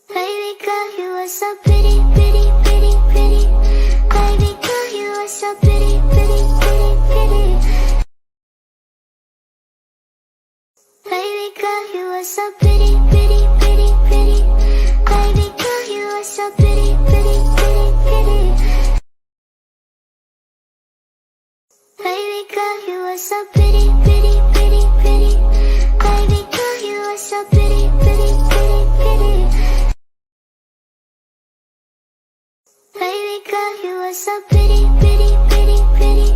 Baby girl, you are so pretty, pretty, pretty, pretty. Baby girl, you are so pretty, pretty, pretty, pretty. Baby girl, you are so pretty, pretty, pretty, pretty. Baby girl, you are so pretty, pretty, pretty, pretty. Baby girl, you are so pretty, pretty, pretty, pretty. Baby girl, you are so pretty, pretty, pretty, pretty. Baby girl, you are so pretty, pretty, pretty, pretty.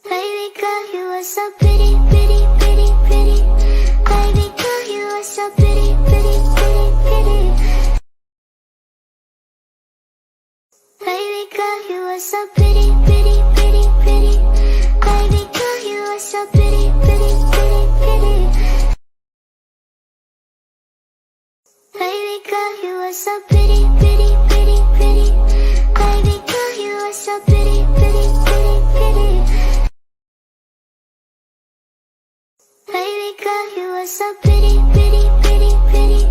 Baby girl, you are so pretty, pretty, pretty, pretty. Baby girl, you are so pretty, pretty, pretty, pretty. Baby girl, you are so pretty, pretty, pretty, pretty. Baby girl, you are so pretty, pretty, pretty, pretty. Baby girl, you are so pretty, pretty, pretty, pretty. Baby girl, you are so pretty, pretty, pretty, pretty. Baby girl, you are so pretty, pretty, pretty, pretty.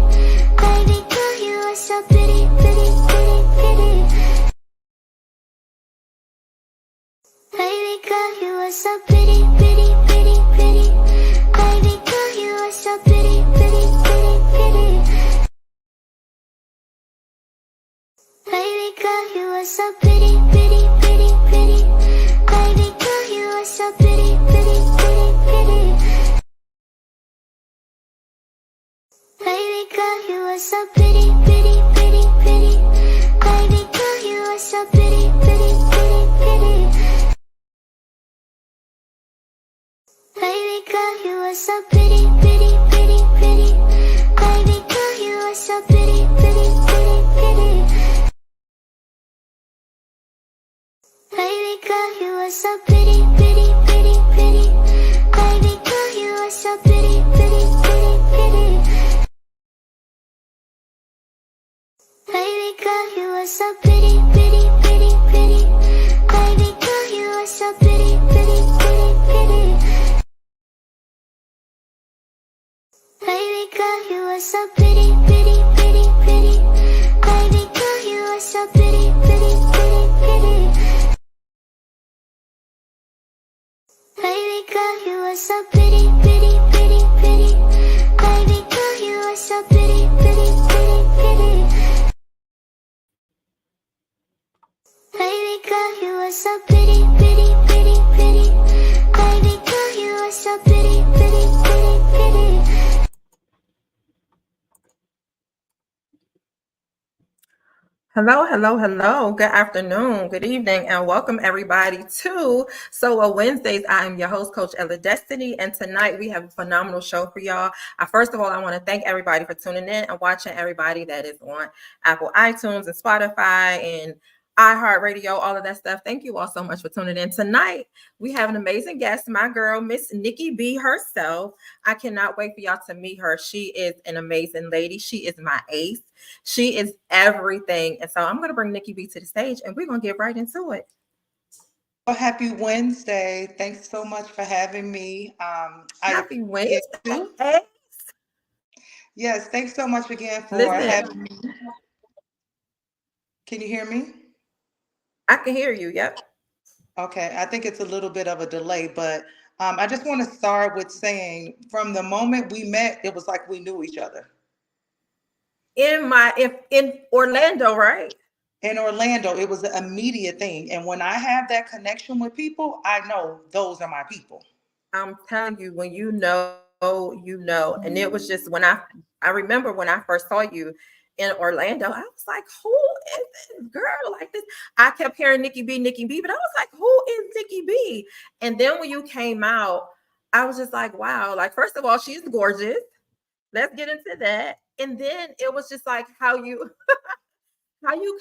Baby girl, you are so pretty, pretty, pretty, pretty. Baby girl, you are so pretty, pretty, pretty, pretty. Baby girl, you are so pretty, pretty, pretty, pretty. Baby girl, you are so pretty, pretty, pretty, pretty. Baby girl, you are so pretty, pretty, pretty, pretty. Baby girl, you are so pretty, pretty, pretty, pretty. Baby girl, you are so pretty, pretty, pretty, pretty. Baby girl, you are so pretty, pretty, pretty, pretty. Baby girl, you are so pretty, pretty, pretty, pretty. Baby girl, you are so pretty, pretty, pretty, pretty. Baby girl, you are so pretty, pretty, pretty, pretty. Baby girl, you are so pretty, pretty, pretty, pretty. Baby girl, you are so pretty, pretty, pretty, pretty. Baby girl, you are so pretty, pretty, pretty, pretty. Baby girl, you are so pretty, pretty, pretty, pretty. Baby girl, you are so pretty, pretty, pretty, pretty. Baby girl, you are so pretty, pretty, pretty, pretty. Baby girl, you are so pretty, pretty, pretty, pretty. Baby girl, you are so pretty, pretty, pretty, pretty. Baby girl, you are so pretty, pretty, pretty, pretty. Hello, hello, hello. Good afternoon, good evening, and welcome everybody to Solo Wednesdays. I am your host, Coach Ella Destiny, and tonight we have a phenomenal show for y'all. First of all, I want to thank everybody for tuning in and watching, everybody that is on Apple iTunes and Spotify and iHeartRadio, all of that stuff. Thank you all so much for tuning in. Tonight, we have an amazing guest, my girl, Miss Nikki B herself. I cannot wait for y'all to meet her. She is an amazing lady. She is my ace. She is everything. And so I'm going to bring Nikki B to the stage and we're going to get right into it. Well, happy Wednesday. Thanks so much for having me. Happy Wednesday. Yes, thanks so much again for Listen, having me. Can you hear me? I can hear you. Yep. Okay, I think it's a little bit of a delay, but I just want to start with saying from the moment we met, it was like we knew each other. In Orlando, right? In Orlando, it was an immediate thing. And when I have that connection with people, I know those are my people. I'm telling you, when you know, you know. And it was just when I remember when I first saw you in Orlando, I was like, who is this girl like this? I kept hearing Nikki B, but I was like, who is Nikki B? And then when you came out, I was just like, wow. Like, first of all, she's gorgeous. Let's get into that. And then it was just like how you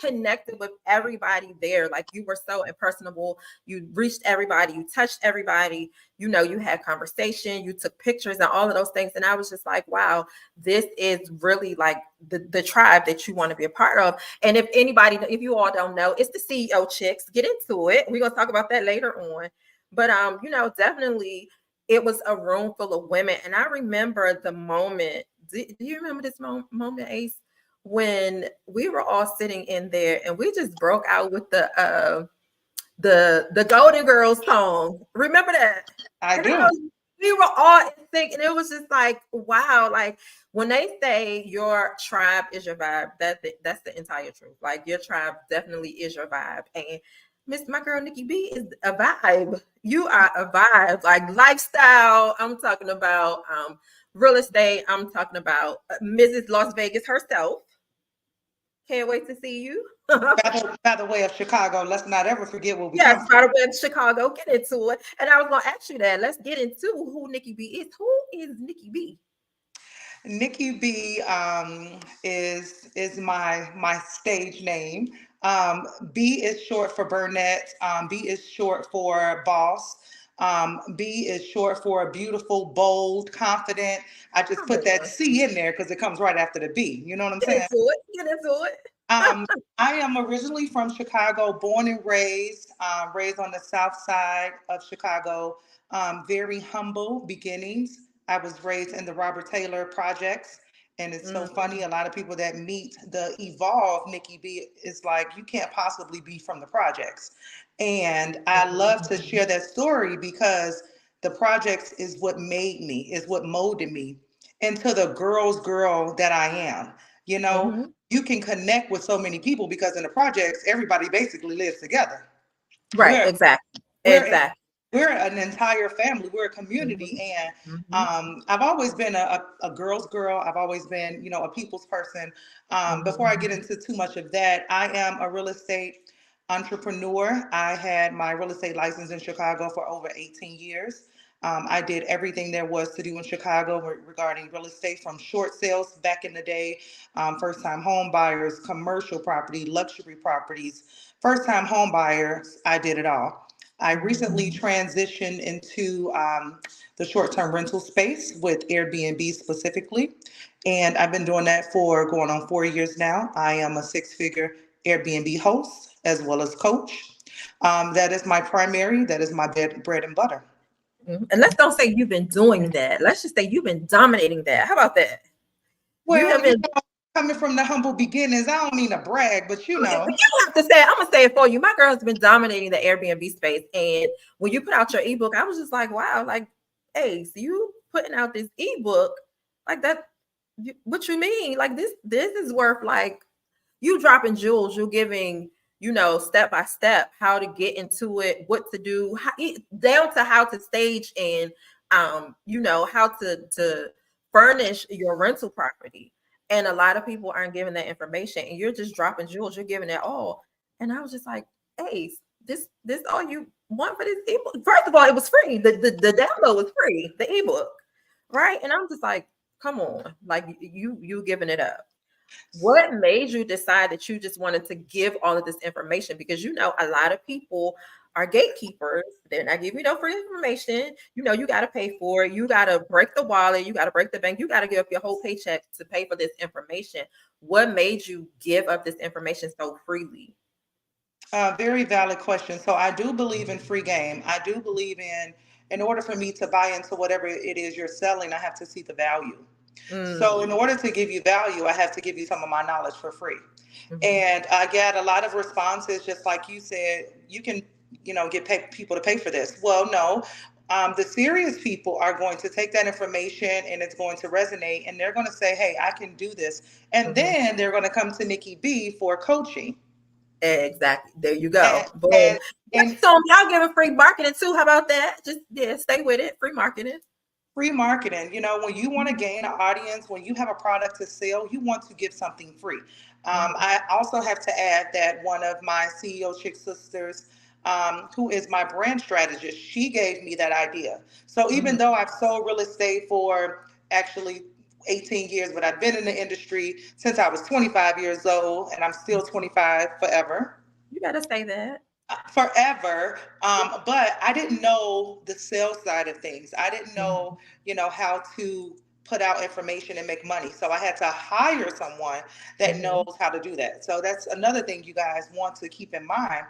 connected with everybody there. Like, you were so impersonable. You reached everybody, you touched everybody, you had conversation, you took pictures and all of those things. And I was just like, wow, this is really like the tribe that you want to be a part of. And if you all don't know, it's the CEO chicks. Get into it. We're going to talk about that later on. But definitely it was a room full of women. And I remember the moment. Do you remember this moment, Ace? When we were all sitting in there and we just broke out with the Golden Girls song. Remember that? I And I do. was, we were all in sync, and it was just like, wow, like when they say your tribe is your vibe, that's the entire truth. Like your tribe definitely is your vibe. And my girl Nikki B is a vibe. You are a vibe. Like lifestyle, I'm talking about real estate, I'm talking about Mrs. Las Vegas herself. Can't wait to see you. By the way of Chicago, let's not ever forget where we come Yes, by from. the way, in Chicago, get into it. And I was going to ask you that. Let's get into who Nikki B is. Who is Nikki B? Nikki B is my stage name. B is short for Burnett. B is short for boss. B is short for beautiful, bold, confident. I just Come put that on, C in there because it comes right after the B. You know what I'm get saying? into it. Get into it. Um, I am originally from Chicago, born and raised on the south side of Chicago. Very humble beginnings. I was raised in the Robert Taylor projects. And it's so Mm-hmm, funny, a lot of people that meet the evolved Nikki B is like, you can't possibly be from the projects. And I love to share that story because the projects is what made me, is what molded me into the girl's girl that I am. You know, mm-hmm. you can connect with so many people because in the projects, everybody basically lives together. Right, We're exactly. we're Exactly. we're an entire family. We're a Mm-hmm, community, and mm-hmm, I've always been a girl's girl. I've always been, a people's person. Before I mm-hmm, get into too much of that, I am a real estate entrepreneur. I had my real estate license in Chicago for over 18 years. I did everything there was to do in Chicago regarding real estate, from short sales back in the day, first time home buyers, commercial property, luxury properties, first time home buyers. I did it all. I recently transitioned into the short term rental space with Airbnb specifically. And I've been doing that for going on 4 years now. I am a six-figure Airbnb host as well as coach. That is my primary, that is my bread and butter. mm-hmm. And let's don't say you've been doing that. Let's just say you've been dominating that. How about that? You Well, have been. coming from the humble beginnings, I don't mean to brag, but But you have to say it. I'm gonna say it for you. My girl's been dominating the Airbnb space, and when you put out your ebook, I was just like, wow, like, hey, so you putting out this ebook like that? What you mean? Like this is worth like you dropping jewels. You're giving, step by step how to get into it, what to do, down to how to stage and how to furnish your rental property. And a lot of people aren't giving that information, and you're just dropping jewels. You're giving it all. And I was just like, hey, this all you want for this ebook? First of all, it was free. The download was free, the ebook, right? And I'm just like, come on, like you giving it up. What made you decide that you just wanted to give all of this information? Because a lot of people are gatekeepers. They're not giving you no free information. You got to pay for it. You got to break the wallet. You got to break the bank. You got to give up your whole paycheck to pay for this information. What made you give up this information so freely? Very valid question. So I do believe in free game. I do believe in order for me to buy into whatever it is you're selling, I have to see the value. So in Mm, order to give you value, I have to give you some of my knowledge for free. mhm, And I get a lot of responses, just like you said, you can, people to pay for this. Well, no. The serious people are going to take that information and it's going to resonate, and they're going to say, hey, I can do this. And mhm. then they're going to come to Nikki B for coaching. Exactly. There you And, go. Boom. and, Yep. and So y'all giving free marketing too. How about that? Just stay with it. Free marketing. free marketing, when you want to gain an audience, when you have a product to sell, you want to give something free. Mhm, I also have to add that one of my CEO chick sisters, who is my brand strategist, she gave me that idea. So even mhm. though I've sold real estate for actually 18 years, but I've been in the industry since I was 25 years old, and I'm still 25 forever. You better say that. Forever. But I didn't know the sales side of things. I didn't know, Mhm, how to put out information and make money. So I had to hire someone that knows mhm. how to do that. So that's another thing you guys want to keep in mind.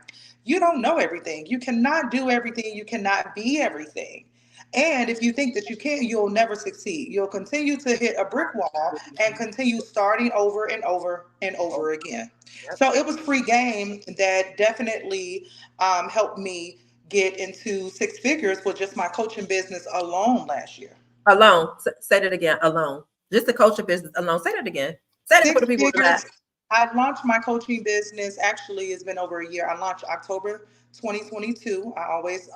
You don't know everything. You cannot do everything. You cannot be everything. And if you think that you can't, you'll never succeed. You'll continue to hit a brick wall and continue starting over and over and over again. Yep. So it was free game that definitely helped me get into six figures with just my coaching business alone last year. Alone. Say that again. Alone. Just the coaching business alone. Say that again. Say that for Six the people in the back. figures. I launched my coaching business. Actually, it's been over a year. I launched October 2022. I always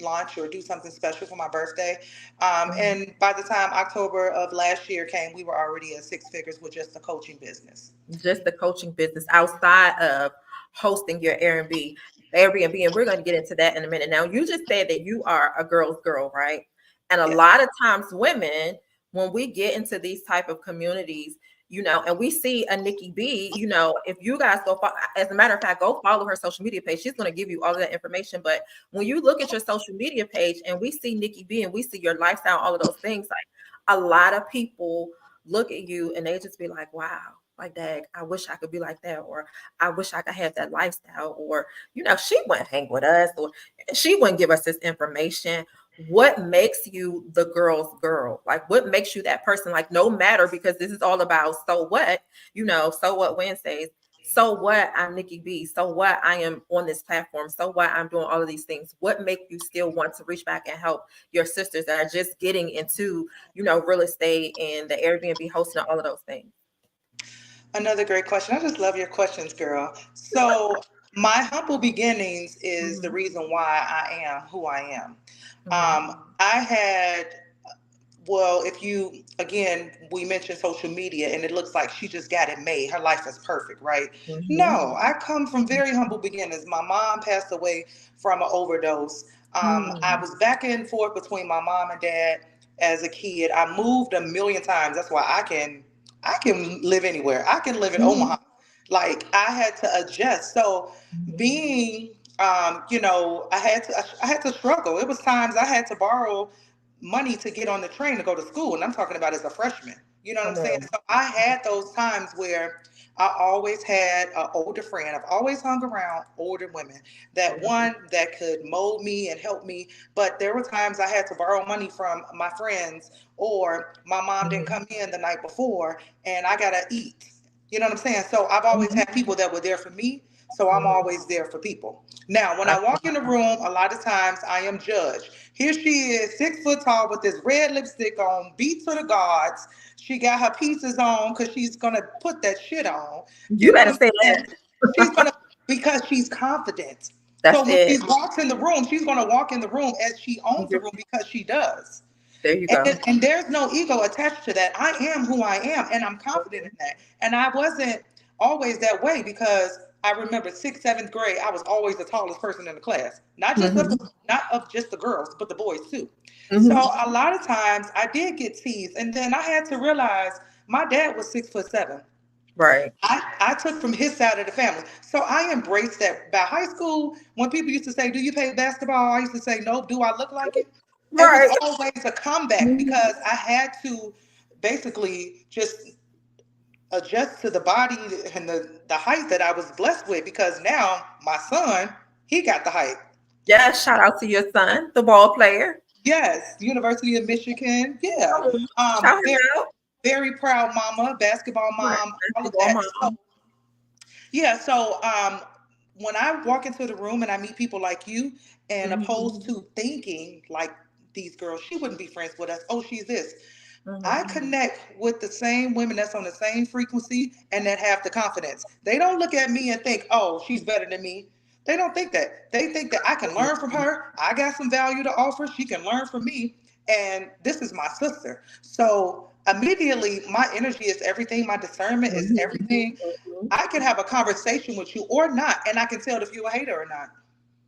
launch or do something special for my birthday. Mhm. And by the time October of last year came, we were already at six figures with just the coaching business. Just the coaching business outside of hosting your Airbnb, and we're going to get into that in a minute. Now, you just said that you are a girl's girl, right? And a Yes. lot of times, women, when we get into these type of communities, and we see a Nikki B, if you guys as a matter of fact, go follow her social media page. She's going to give you all of that information. But when you look at your social media page and we see Nikki B and we see your lifestyle, all of those things, like a lot of people look at you and they just be like, wow, like that, I wish I could be like that, or I wish I could have that lifestyle, or she wouldn't hang with us, or she wouldn't give us this information. What makes you the girl's girl? Like, what makes you that person? Like, no matter, because this is all about so what, so what Wednesdays. So what, I'm Nikki B. So what, I am on this platform. So what, I'm doing all of these things. What make you still want to reach back and help your sisters that are just getting into, real estate and the Airbnb hosting and all of those things? Another great question. I just love your questions, girl. So, my humble beginnings is the Hmm. reason why I am who I am. Hmm. I had Well, if you, again, we mentioned social media and it looks like she just got it made. Her life is perfect, right? Hmm. No, I come from very humble beginnings. My mom passed away from an overdose. I Hmm. was back and forth between my mom and dad as a kid. I moved a million times. That's why I can live anywhere. I can live in Omaha. Like I had to adjust. So being I had to struggle. It was times I had to borrow money to get on the train to go to school. And I'm talking about as a freshman. You know what I'm Come saying? on. So I had those times where I always had an older friend. I've always hung around older women. That Mhm. one that could mold me and help me. But there were times I had to borrow money from my friends, or my mom didn't Mhm. come in the night before and I gotta eat. You know what I'm saying? So I've always Mhm. had people that were there for me. So I'm Mhm. always there for people. Now, when I walk in the Absolutely. room, a lot of times I am judged. Here she is, 6 foot tall with this red lipstick on, beat to the gods. She got her pieces on because she's gonna put that shit on. You You know what better I'm say saying? that. She's gonna because she's confident. So That's when she it. walks in the room, she's gonna walk in the room as she owns the room because she does. There you And, go. and there's no ego attached to that. I am who I am, and I'm confident in that. And I wasn't always that way because I remember sixth, seventh grade, I was always the tallest person in the class, Hmm. not of just the girls, but the boys too. So Hmm. a lot of times I did get teased, and then I had to realize my dad was 6'7". Right. I took from his side of the family. So I embraced that. By high school, when people used to say, "Do you play basketball?" I used to say, "No." Do I look like it? It was Right. always a comeback because I had to basically just adjust to the body and the height that I was blessed with because now my son, he got the height. Yeah. Shout out to your son, the ball player. Yes, University of Michigan. Yeah. Shout him Very, out. very proud mama, basketball Right. mom, all of Basketball that. mom. Yeah, so when I walk into the room and I meet people like you, and Hmm. opposed to thinking like these girls, she wouldn't be friends with us. Oh, she's this. I Hmm. connect with the same women that's on the same frequency and that have the confidence. They don't look at me and think, oh, she's better than me. They don't think that. They think that I can learn from her. I got some value to offer. She can learn from me. And this is my sister. So immediately, my energy is everything. My discernment is everything. I can have a conversation with you or not, and I can tell if you're a hater or not.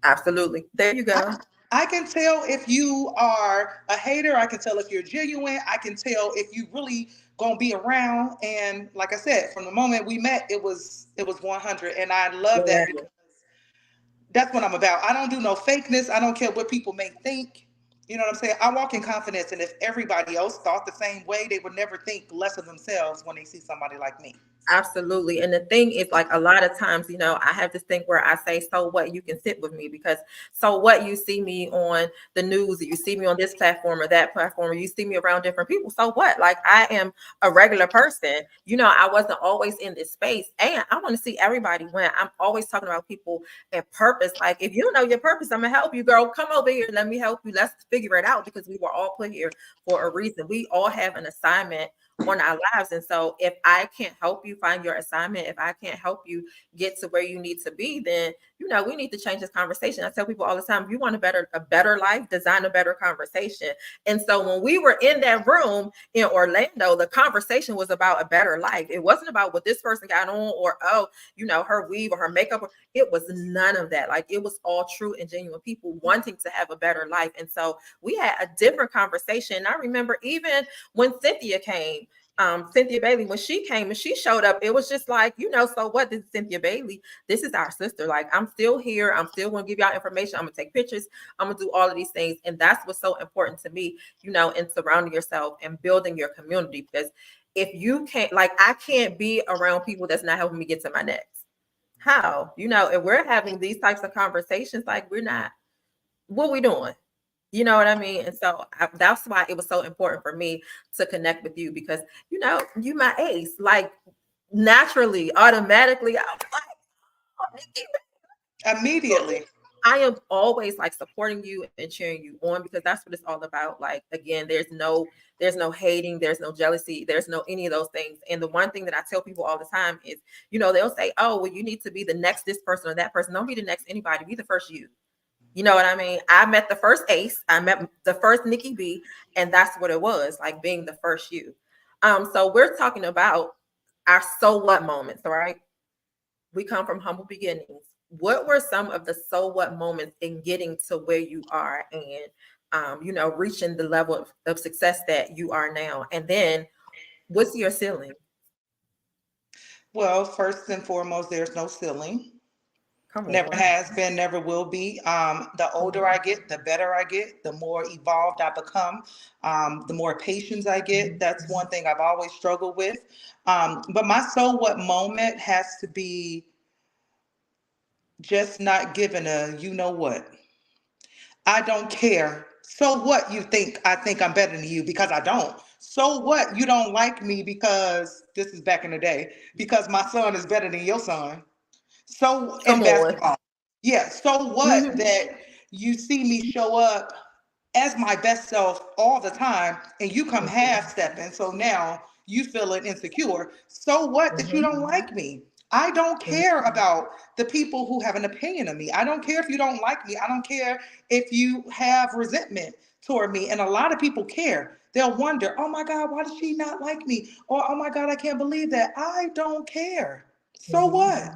Absolutely. There you I, go. I can tell if you are a hater. I can tell if you're genuine. I can tell if you really gonna be around. And like I said, from the moment we met, it was 100, and I love that Yeah. because that's what I'm about. I don't do no fakeness. I don't care what people may think. You know what I'm saying? I walk in confidence, and if everybody else thought the same way, they would never think less of themselves when they see somebody like me. Absolutely. And the thing is, like, a lot of times, I have this thing where I say, so what, you can sit with me, because so what, you see me on the news, or you see me on this platform or that platform, or you see me around different people. So what? Like, I am a regular person. I wasn't always in this space. And I want to see everybody win. I'm always talking about people and purpose. Like, if you know your purpose, I'm gonna help you, girl. Come over here. Let me help you. Let's figure it out, because we were all put here for a reason. We all have an assignment on our lives. And so if I can't help you find your assignment, if I can't help you get to where you need to be, then we need to change this conversation. I tell people all the time, if you want a better life, design a better conversation. And so when we were in that room in Orlando, the conversation was about a better life. It wasn't about what this person got on, or her weave or her makeup. It was none of that. Like, it was all true and genuine people wanting to have a better life. And so we had a different conversation. And I remember even when Cynthia came, Cynthia Bailey, when she came and she showed up, it was just like, so what? This is Cynthia Bailey. This is our sister. Like, I'm still here. I'm still going to give y'all information. I'm going to take pictures. I'm going to do all of these things. And that's what's so important to me, in surrounding yourself and building your community. Because if you can't, like, I can't be around people that's not helping me get to my next. How? If we're having these types of conversations, like, we're not, what we doing? You know what I mean? And so that's why it was so important for me to connect with you, because, you my ace, like, naturally, automatically. I was like, oh, Nikki. Immediately. I am always like supporting you and cheering you on, because that's what it's all about. Like, again, there's no hating, there's no jealousy, there's no any of those things. And the one thing that I tell people all the time is, they'll say, oh, well, you need to be the next this person or that person. Don't be the next anybody. Be the first you. You know what I mean? I met the first Ace. I met the first Nikki B, and that's what it was, like, being the first you. So we're talking about our so what moments, right? We come from humble beginnings. What were some of the so what moments in getting to where you are, and reaching the level of success that you are now? And then what's your ceiling? Well, first and foremost, there's no ceiling. Come Never on. has been, never will be. The older I get, the better I get, the more evolved I become, the more patience I get. That's one thing I've always struggled with. But my so what moment has to be just not giving a you know what. I don't care. So what you think I think I'm better than you because I don't. So what you don't like me because this is back in the day, because my son is better than your son. So in Come on. basketball. Yeah. So what Mhm. that you see me show up as my best self all the time and you come half stepping. So now you feeling insecure. So what that you Mhm. don't like me? I don't Mhm. care about the people who have an opinion of me. I don't care if you don't like me. I don't care if you have resentment toward me. And a lot of people care. They'll wonder, oh my God, why does she not like me? Or, oh my God, I can't believe that. I don't care. So Mhm. what?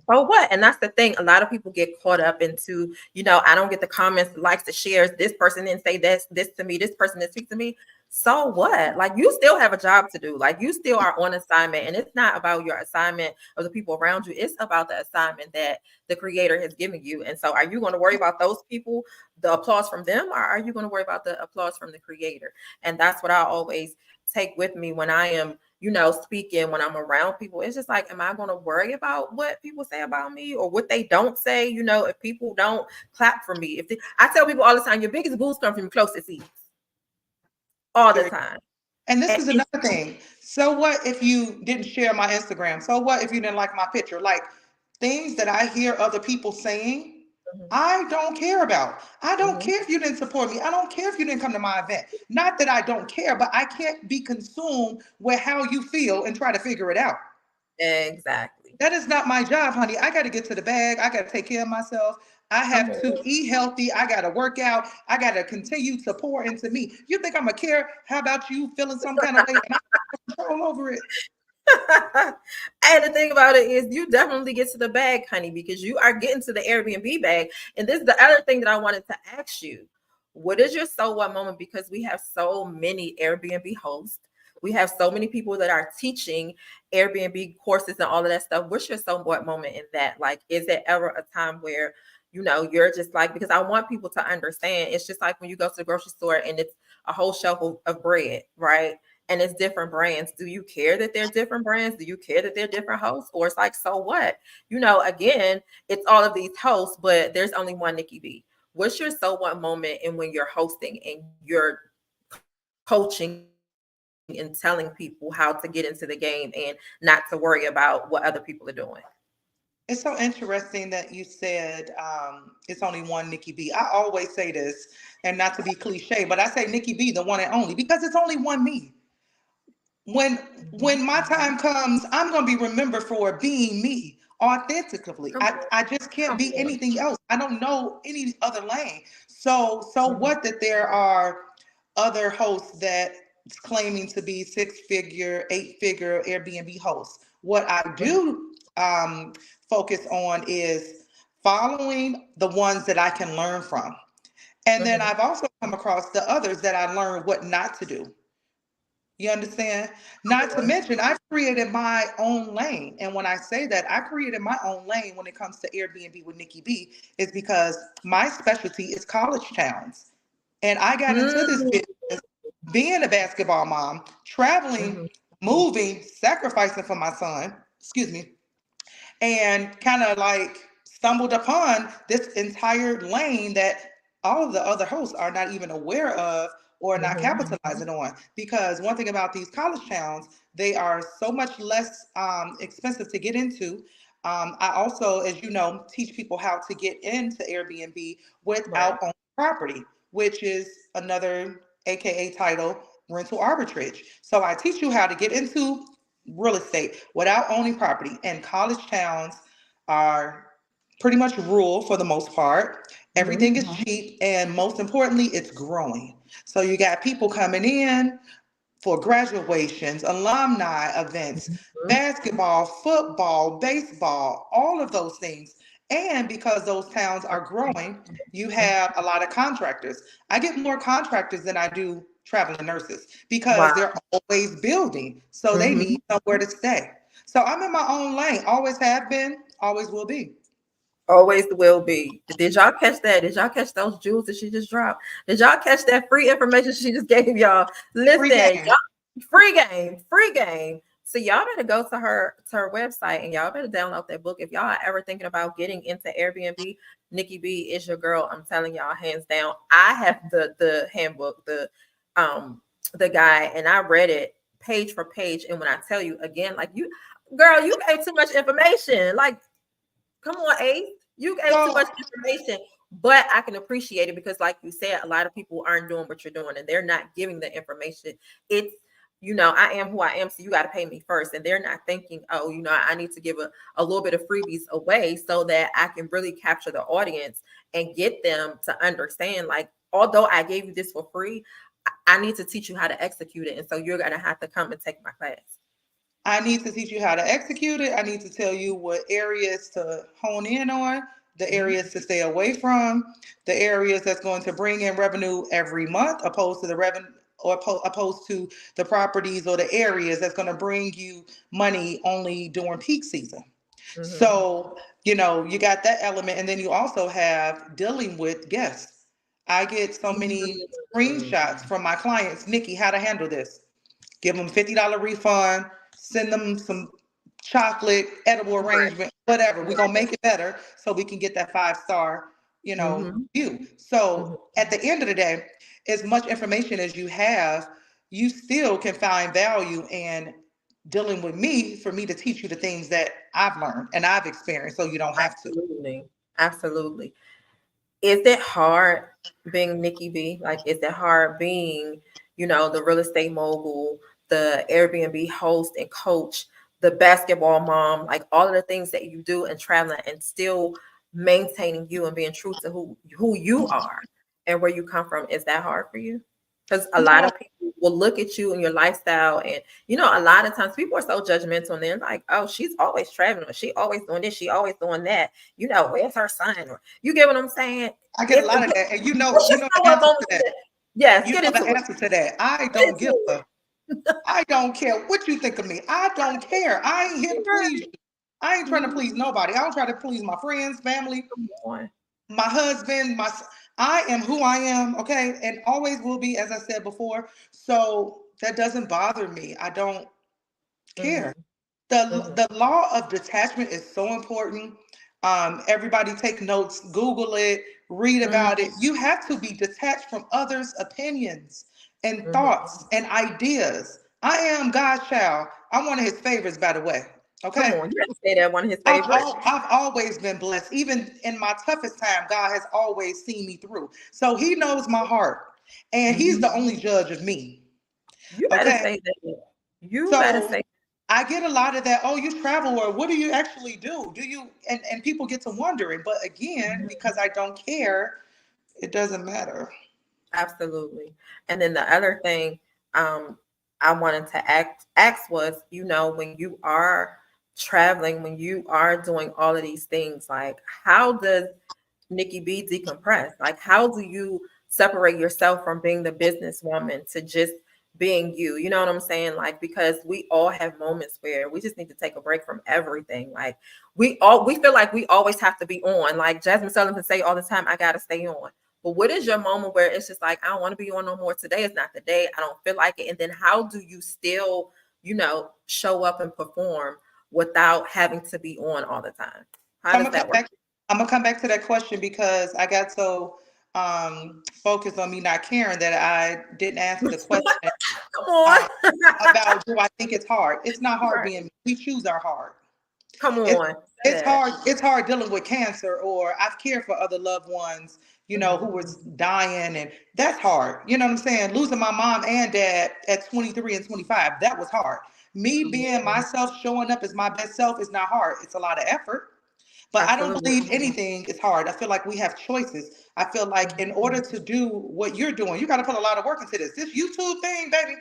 Oh, what? And that's the thing. A lot of people get caught up into, I don't get the comments, the likes, the shares. This person didn't say this to me. This person didn't speak to me. So what? Like, you still have a job to do. Like, you still are on assignment. And it's not about your assignment of the people around you. It's about the assignment that the creator has given you. And so, are you going to worry about those people, the applause from them, or are you going to worry about the applause from the creator? And that's what I always take with me when I am, speaking, when I'm around people. It's just like, am I going to worry about what people say about me or what they don't say? If people don't clap for me, I tell people all the time, your biggest boost comes from your closest seats, all the time. And this And is another thing. So what if you didn't share my Instagram? So what if you didn't like my picture? Like things that I hear other people saying, Mhm, I don't care about. I don't mhm. care if you didn't support me. I don't care if you didn't come to my event. Not that I don't care, but I can't be consumed with how you feel and try to figure it out. Exactly. That is not my job, honey. I got to get to the bag. I got to take care of myself. I Come have to on. eat healthy. I got to work out. I got to continue to pour into me. You think I'm going to care? How about you feeling some kind of way and I have control over it? And the thing about it is, you definitely get to the bag, honey, because you are getting to the Airbnb bag. And this is the other thing that I wanted to ask you. What is your so what moment? Because we have so many Airbnb hosts. We have so many people that are teaching Airbnb courses and all of that stuff. What's your so what moment in that? Like, is there ever a time where, you're just like, because I want people to understand, it's just like when you go to the grocery store and it's a whole shelf of bread, right? and it's different brands. Do you care that they're different brands? Do you care that they're different hosts? Or it's like, so what? Again, it's all of these hosts, but there's only one Nikki B. What's your so what moment and when you're hosting and you're coaching and telling people how to get into the game and not to worry about what other people are doing? It's so interesting that you said it's only one Nikki B. I always say this, and not to be cliche, but I say Nikki B, the one and only, because it's only one me. when Mhm. when my time comes, I'm gonna be remembered for being me authentically. Come I on. just can't Come be on. anything else. I don't know any other lane. So Mhm. what that there are other hosts that claiming to be six-figure, eight-figure Airbnb hosts. What I Mhm. do focus on is following the ones that I can learn from. And then Mhm. I've also come across the others that I learned what not to do. You understand? Not to mention, I've created my own lane. And when I say that, I created my own lane when it comes to Airbnb with Nikki B, is because my specialty is college towns. And I got into this Mhm. business being a basketball mom, traveling, Mhm. moving, sacrificing for my son, excuse me, and kind of like stumbled upon this entire lane that all of the other hosts are not even aware of or not Mhm. capitalizing on. Because one thing about these college towns, they are so much less expensive to get into. I also, as you know, teach people how to get into Airbnb without Right. owning property, which is another AKA title, rental arbitrage. So I teach you how to get into real estate without owning property. And college towns are pretty much rural for the most part. Mhm. Everything is cheap, and most importantly, it's growing. So you got people coming in for graduations, alumni events, Mhm. basketball, football, baseball, all of those things. And because those towns are growing, you have a lot of contractors. I get more contractors than I do traveling nurses because Wow. they're always building. So they Mhm. need somewhere to stay. So I'm in my own lane, always have been, always will be. Always will be. Did y'all catch that? Did y'all catch those jewels that she just dropped? Did y'all catch that free information she just gave y'all? Free Listen, game. y'all, free game, free game. So y'all better go to her website and y'all better download that book. If y'all are ever thinking about getting into Airbnb, Nikki B is your girl. I'm telling y'all, hands down. I have the handbook, the guide, and I read it page for page. And when I tell you again, like you, girl, you gave too much information. Like, come on, Ace. You gave too So much information, but I can appreciate it because, like you said, a lot of people aren't doing what you're doing and they're not giving the information. It's, I am who I am, so you got to pay me first. And they're not thinking, oh, I need to give a little bit of freebies away so that I can really capture the audience and get them to understand, like, although I gave you this for free, I need to teach you how to execute it. And so you're going to have to come and take my class. I need to teach you how to execute it. I need to tell you what areas to hone in on, the Mhm. areas to stay away from, the areas that's going to bring in revenue every month, opposed to the revenue or opposed to the properties or the areas that's going to bring you money only during peak season. Mhm. So, you got that element. And then you also have dealing with guests. I get so many Mhm. screenshots from my clients, Nikki, how to handle this. Give them $50 refund, send them some chocolate, edible Right. arrangement, whatever. We're gonna Right. make it better so we can get that 5 star, Mhm. view. Mhm. So at the end of the day, as much information as you have, you still can find value in dealing with me for me to teach you the things that I've learned and I've experienced so you don't have to. Absolutely. Absolutely. Is it hard being Nikki B? Like, is it hard being, the real estate mogul, the Airbnb host and coach, the basketball mom, like all of the things that you do and traveling and still maintaining you and being true to who you are and where you come from? Is that hard for you? Because a lot No, of people will look at you and your lifestyle, and a lot of times people are so judgmental and they're like, "Oh, she's always traveling, or she always doing this, she always doing that. Where's her son?" Or you get what I'm saying? I get a It's lot of that. And what's your you know so the what answer moment to to that. that? Yes, You get know the into it. answer to that. I Get don't give into a I don't care what you think of me. I don't care. I ain't here to please it. you. I ain't trying to Mhm. please nobody. I don't try to please my friends, family, Come on. my husband. I am who I am, okay, and always will be, as I said before. So that doesn't bother me. I don't care. Mm-hmm. The law of detachment is so important. Everybody take notes, Google it, read about Mm-hmm. it. You have to be detached from others' opinions and Mm-hmm. thoughts and ideas. I am God's child. I'm one of his favorites, by the way. Come Okay. on, you had to say that one of his favorites. I've always been blessed. Even in my toughest time, God has always seen me through. So he knows my heart. And he's Mm-hmm. the only judge of me. You better Okay. say that. You better So say. I get a lot of that. Oh, you travel, or what do you actually do? Do you and people get to wondering. But again, Mhm. because I don't care, it doesn't matter. Absolutely. And then the other thing um, I wanted to ask was, when you are traveling, when you are doing all of these things, like how does Nikki B decompress? Like, how do you separate yourself from being the businesswoman to just being you? You know what I'm saying? Like, because we all have moments where we just need to take a break from everything. Like, we feel like we always have to be on. Like Jasmine Sullivan say all the time, I gotta stay on. But what is your moment where it's just like, I don't want to be on no more? Today is not the day. I don't feel like it. And then how do you still, show up and perform without having to be on all the time? How So I'm does gonna come that work? back. I'm gonna come back to that question because I got so focused on me not caring that I didn't answer the question Come on. um, about do I think it's hard? It's not hard Right. being me. We choose our hard. Come It's on. Say it's that. hard. It's hard dealing with cancer, or I've cared for other loved ones, who Mhm. was dying, and that's hard. You know what I'm saying? Losing my mom and dad at 23 and 25, that was hard. Me Come being on. myself, showing up as my best self is not hard. It's a lot of effort, but I don't Absolutely. believe anything is hard. I feel like we have choices. I feel like in order to do what you're doing, you got to put a lot of work into this. This YouTube thing, baby,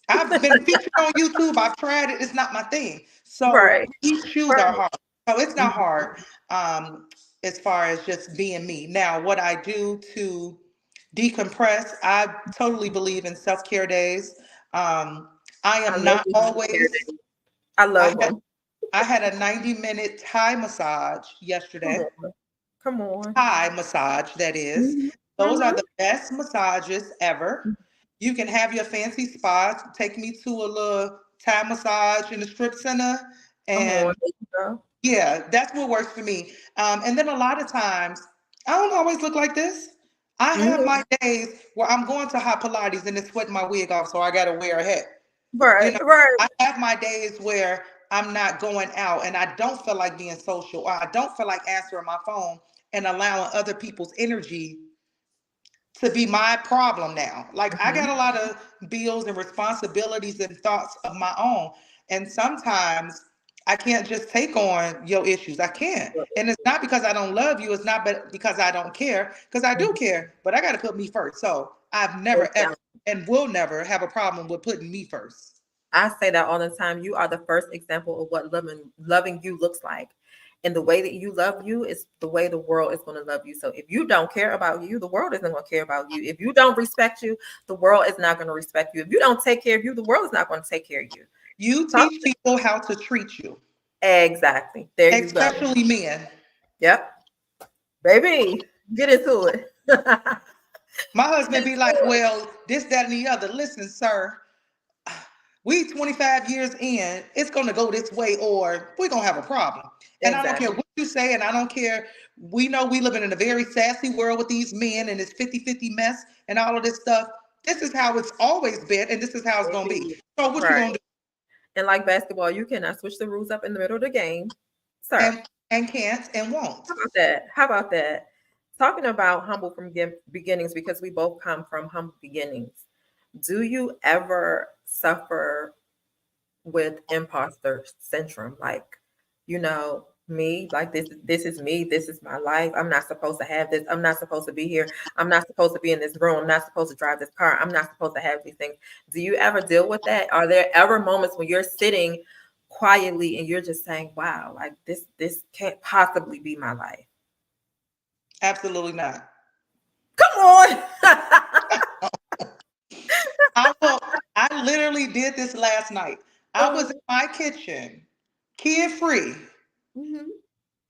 I've been featured on YouTube. I've tried it. It's not my thing. So Right. we choose our Right. hard. So it's not Mhm. hard as far as just being me. Now, what I do to decompress, I totally believe in self-care days. Um, I I am love not these self-care always, days. I I love had them. I had a 90-minute Thai massage Come yesterday. on. Come on. Thai massage, that is. Mhm. Those are Mhm. the best massages ever. You can have your fancy spa. Take me to a little Thai massage in the strip center. Come on. And There you go. yeah, that's what works for me. And then a lot of times, I don't always look like this. I have Mhm. my days where I'm going to hot Pilates and it's sweating my wig off, so I got to wear a hat. You Right. know, Right. I have my days where I'm not going out and I don't feel like being social, or I don't feel like answering my phone and allowing other people's energy to be my problem now. Like I got Mhm. a lot of bills and responsibilities and thoughts of my own. And sometimes I can't just take on your issues. I can't. And it's not because I don't love you. It's not because I don't care, because I do Mhm. care, but I got to put me first. So I've never, ever, Exactly. and will never have a problem with putting me first. I say that all the time. You are the first example of what loving you looks like. And the way that you love you is the way the world is going to love you. So if you don't care about you, the world isn't going to care about you. If you don't respect you, the world is not going to respect you. If you don't take care of you, the world is not going to take care of you. You Talk teach people how to treat you, exactly. There you go. especially men. Yep. Baby, get into it. My Get husband be like, into it. well, this, that, and the other. Listen, sir, we 25 years in, it's going to go this way or we're going to have a problem. And I don't care Exactly. what you say, and I don't care. We know we live in a very sassy world with these men and this 50-50 mess and all of this stuff. This is how it's always been, and this is how it's going to be. Indeed. So what you Right. going to And like basketball, you cannot switch the rules up in the middle of the game. do? Sir, And can't and won't. how about that? How about that? Talking about humble from beginnings, because we both come from humble beginnings. Do you ever suffer with imposter syndrome? Like, me, like this is me, this is my life. I'm not supposed to have this. I'm not supposed to be here. I'm not supposed to be in this room. I'm not supposed to drive this car. I'm not supposed to have these things. Do you ever deal with that? Are there ever moments when you're sitting quietly and you're just saying, wow, like this can't possibly be my life? Absolutely not. Come on. I will. I literally did this last night. I was in Oh, my kitchen, kid free. mhm.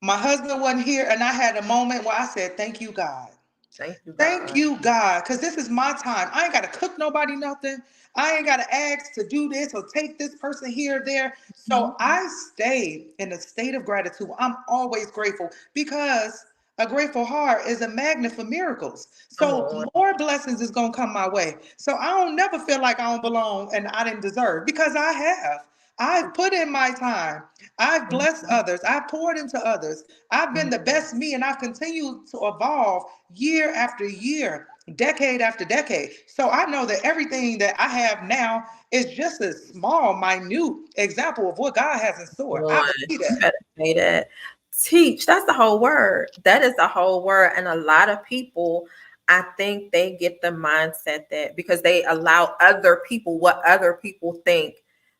My husband wasn't here, and I had a moment where I said, "Thank you, God." Thank you, Thank God. you, God, because this is my time. I ain't got to cook nobody nothing. I ain't got to ask to do this or take this person here or there. So Mhm. I stay in a state of gratitude. I'm always grateful because a grateful heart is a magnet for miracles. Come So on. more blessings is going to come my way. So I don't never feel like I don't belong and I didn't deserve because I have. I've put in my time. I've blessed Mhm. others. I've poured into others. I've been Mhm. the best me and I've continued to evolve year after year, decade after decade. So I know that everything that I have now is just a small, minute example of what God has in store. I On. believe You that. better say that. Teach. That's the whole word. That is the whole word. And a lot of people, I think they get the mindset that because they allow other people, what other people think,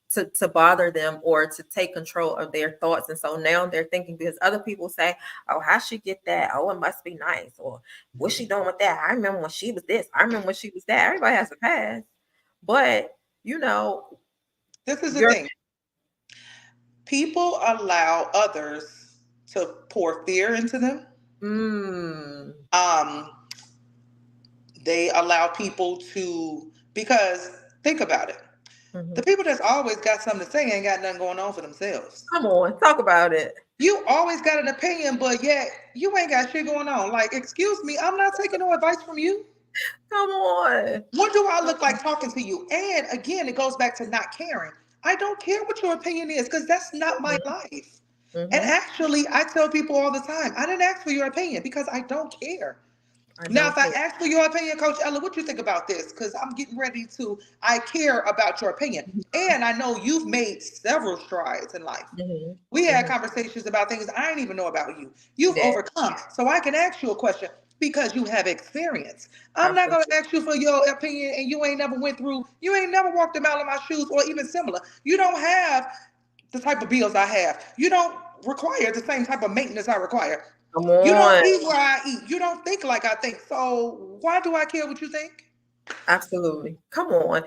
to bother them or to take control of their thoughts. And so now they're thinking because other people say, oh, how she get that? Oh, it must be nice. Or what's she doing with that? I remember when she was this. I remember when she was that. Everybody has a past. But, you know, This is the your thing. People allow others to pour fear into them. mm, Um, they allow people to, because think about it. The mhm. people that's always got something to say ain't got nothing going on for themselves. Come on, talk about it. You always got an opinion, but yet you ain't got shit going on. Like, excuse me, I'm not taking no advice from you. Come on. What do I look like talking to you? And again, it goes back to not caring. I don't care what your opinion is because that's not my Mhm, life. And mhm. actually, I tell people all the time, I didn't ask for your opinion because I don't care. I Now, if don't I care. ask for your opinion, Coach Ella, what you think about this? Because I'm getting ready to, I care about your opinion. And I know you've made several strides in life. Mhm, We had mhm. conversations about things I didn't even know about you. You've Yeah, overcome. So I can ask you a question because you have experience. I'm not going absolutely. to ask you for your opinion and you ain't never went through, you ain't never walked a mile in my shoes or even similar. You don't have the type of bills I have. You don't require the same type of maintenance I require. Come You on. don't eat where I eat. You don't think like I think. So why do I care what you think? Absolutely. Come on.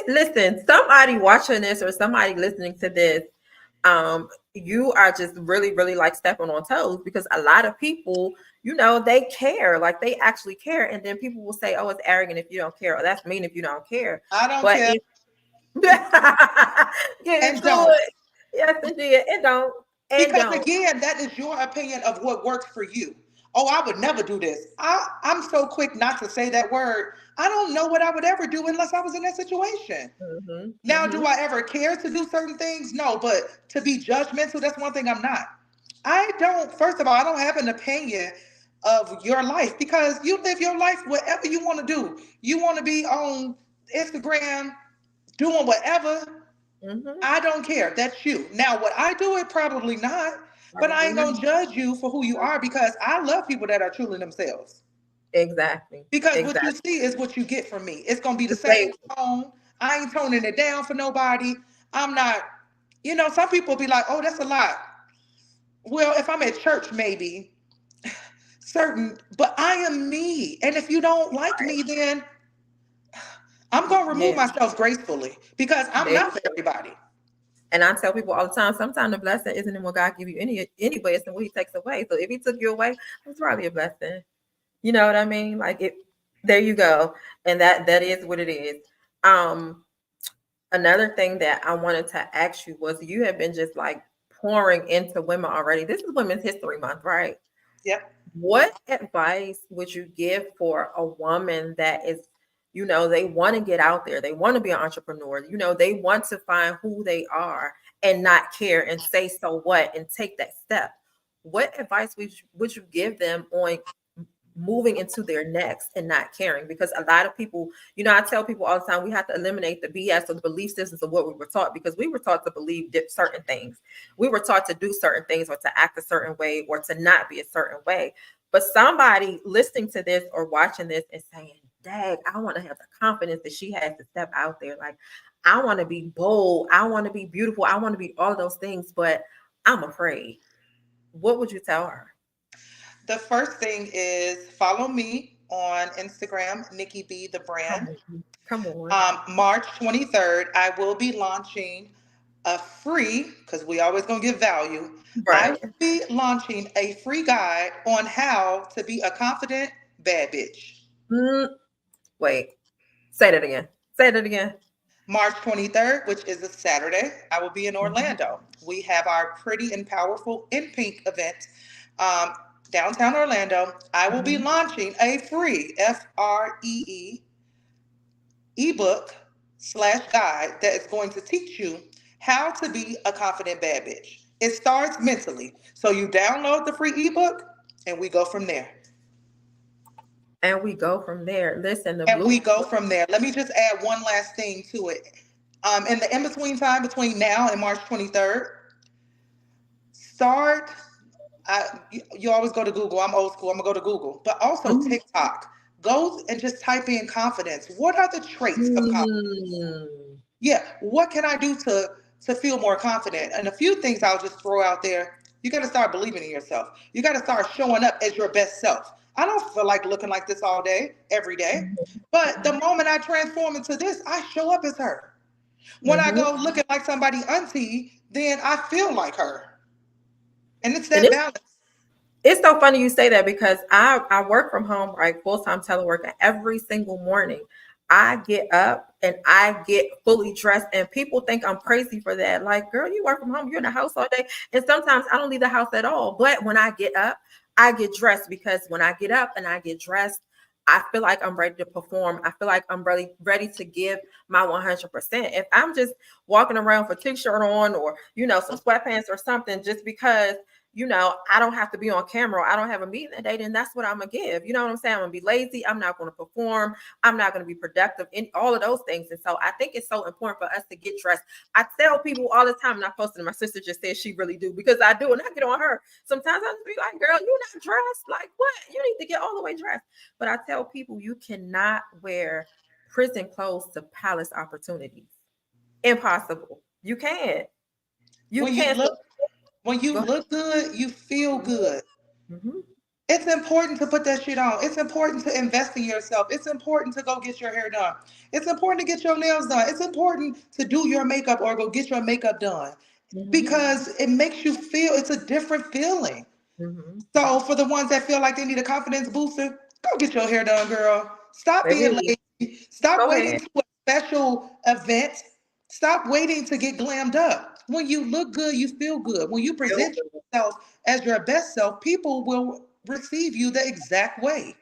Listen, somebody watching this or somebody listening to this, you are just really, really like stepping on toes because a lot of people, they care, like they actually care. And then people will say, oh, it's arrogant if you don't care, or that's mean if you don't care. I don't But care if get and into don't. it, yes, indeed, and don't, and Because don't. again, that is your opinion of what works for you. Oh, I would never do this. I'm so quick not to say that word. I don't know what I would ever do unless I was in that situation. Mhm, Now, do mhm, I ever care to do certain things? No, but to be judgmental, that's one thing I'm not. I don't, first of all, I don't have an opinion of your life because you live your life whatever you want to do. You want to be on Instagram doing whatever. mhm. I don't care. That's you. Now, what I do it probably not, but I Probably ain't not. gonna judge you for who you are because I love people that are truly themselves. Exactly. Because what you Exactly. see is what you get from me. It's gonna be the The same same. tone. I ain't toning it down for nobody. I'm not, some people be like, oh, that's a lot. Well, if I'm at church, maybe certain, but I am me. And if you don't like me, then I'm gonna remove Yeah. myself gracefully because I'm There not you for go. everybody. And I tell people all the time, sometimes the blessing isn't in what God give you anyway, it's in what he takes away. So if he took you away, it's probably a blessing. You know what I mean? Like it there you go. And that is what it is. Um, Another thing that I wanted to ask you was you have been just like pouring into women already. This is Women's History Month, right? Yep. What advice would you give for a woman that is, they want to get out there, they want to be an entrepreneur, they want to find who they are and not care and say so what and take that step? What advice would you give them on moving into their next and not caring? Because a lot of people, I tell people all the time, we have to eliminate the BS of the belief systems of what we were taught, because we were taught to believe certain things. We were taught to do certain things or to act a certain way or to not be a certain way. But somebody listening to this or watching this and saying, dang, I want to have the confidence that she has to step out there. Like, I want to be bold. I want to be beautiful. I want to be all of those things, but I'm afraid. What would you tell her? The first thing is follow me on Instagram, Nikki B the Come brand. on. Come on. March 23rd, I will be launching a free, because we always gonna give value. I Right. will be launching a free guide on how to be a confident bad bitch. Mm, wait, say that again. Say that again. March 23rd, which is a Saturday, I will be in Mhm. Orlando. We have our Pretty and Powerful in Pink event, um, downtown Orlando. I will be Mhm. launching a free ebook slash guide that is going to teach you how to be a confident bad bitch. It starts mentally. So you download the free ebook and we go from there. And we go from there. Listen, the And blue. we go from there. Let me just add one last thing to it. In the in between time between now and March 23rd, start. You always go to Google. I'm old school. I'm gonna go to Google, but also Mhm. TikTok. Go and just type in confidence. What are the traits of confidence? Mm. Yeah, what can I do to feel more confident? And a few things I'll just throw out there. You got to start believing in yourself. You got to start showing up as your best self. I don't feel like looking like this all day, every day. But the moment I transform into this, I show up as her. When I Mhm. go looking like somebody auntie, then I feel like her. And it's And that balance. it's so funny you say that because I work from home, right? Full-time telework, and every single morning I get up and I get fully dressed, and people think I'm crazy for that. Like, girl, you work from home, you're in the house all day. And sometimes I don't leave the house at all. But when I get up, I get dressed because when I get up and I get dressed, I feel like I'm ready to perform. I feel like I'm ready to give my 100%. If I'm just walking around with a t-shirt on or, some sweatpants or something, just because I don't have to be on camera. I don't have a meeting that day, then that's what I'm gonna give. You know what I'm saying? I'm gonna be lazy. I'm not gonna perform. I'm not gonna be productive in all of those things. And so I think it's so important for us to get dressed. I tell people all the time, and I posted, my sister just said she really do because I do, and I get on her. Sometimes I just be like, girl, you're not dressed. Like what? You need to get all the way dressed. But I tell people you cannot wear prison clothes to palace opportunities. Impossible. You can't. You When you can't. So look when you go ahead. look good, you feel good. Mhm. It's important to put that shit on. It's important to invest in yourself. It's important to go get your hair done. It's important to get your nails done. It's important to do your makeup or go get your makeup done Mhm. because it makes you feel it's a different feeling. Mhm. So for the ones that feel like they need a confidence booster, go get your hair done, girl. Stop being Baby, lazy. Stop go waiting ahead. to a special event. Stop waiting to get glammed up. When you look good, you feel good. When you Feel present good. yourself as your best self, people will receive you the exact way.